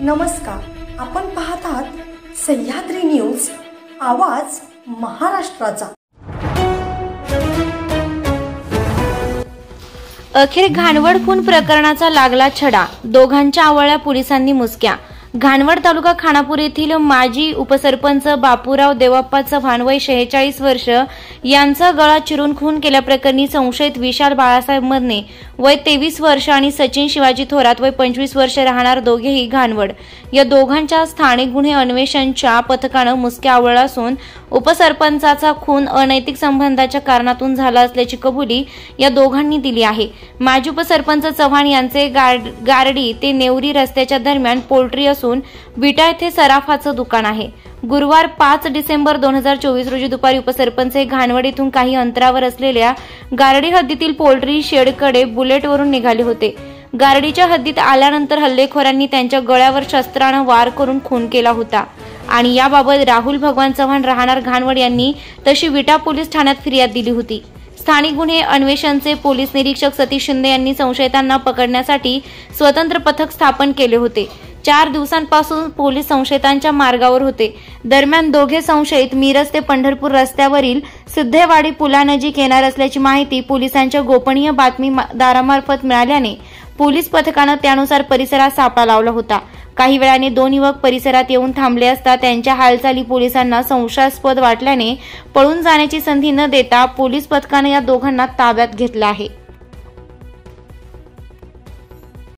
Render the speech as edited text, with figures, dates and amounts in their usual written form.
नमस्कार, आपण पाहत आहात सह्याद्री न्यूज, आवाज महाराष्ट्राचा। अखेर घाणवड खून प्रकरणाचा लागला छडा, दोघांच्या आवळ्या पोलिसांनी मुसक्या। घाणवड तालुका खानापूर येथील माजी उपसरपंच बापूराव देवाप्पा चव्हाण वय 46 वर्ष यांचा गळा चिरून खून केल्याप्रकरणी संशयित विशाल बाळासाहेब मदने वय 23 वर्ष आणि सचिन शिवाजी थोरात वय 25 वर्ष राहणार दोघेही घाणवड या दोघांच्या स्थानिक गुन्हे अन्वेषणच्या पथकाने मुसक्या आवळला असून उपसरपंचाचा खून अनैतिक संबंधाच्या कारणातून झाला असल्याची कबुली या दोघांनी दिली आहे। माजी उपसरपंच चव्हाण यांचे गारडी ते नेवरी रस्त्याच्या दरम्यान पोल्ट्री असून विटा येथे सराफाचं दुकान आहे। गुरुवार 5 डिसेंबर 2024 रोजी दुपारी उपसरपंच हे घाणवड येथून काही अंतरावर असलेल्या गारडी हद्दीतील पोल्ट्री शेडकडे बुलेटवरून निघाले होते। गारडीच्या हद्दीत आल्यानंतर हल्लेखोरांनी त्यांच्या गळ्यावर शस्त्राने वार करून खून केला होता आणि याबाबत राहुल भगवान चव्हाण राहणार घाणवड यांनी तशी विटा पोलीस ठाण्यात फिर्याद दिली होती। स्थानिक गुन्हे अन्वेषणचे पोलीस निरीक्षक सतीश शिंदे यांनी संशयितांना पकडण्यासाठी स्वतंत्र पथक स्थापन केले होते। 4 दिवसांपासून पोलीस संशयितांच्या मार्गावर होते। दरम्यान दोघे संशयित मिरज ते पंढरपूर रस्त्यावरील सिद्धेवाडी पुलानजीक येणार असल्याची माहिती पोलिसांच्या गोपनीय बातमीदारामार्फत मिळाल्याने पोलीस पथकाने त्यानुसार परिसरात सापळा लावला होता। काही वेळाने 2 युवक परिसरात येऊन थांबले असता त्यांच्या हालचाली पोलिसांना संशयास्पद वाटल्याने पळून जाण्याची संधी न देता पोलीस पथकाने या दोघांना ताब्यात घेतले आहे।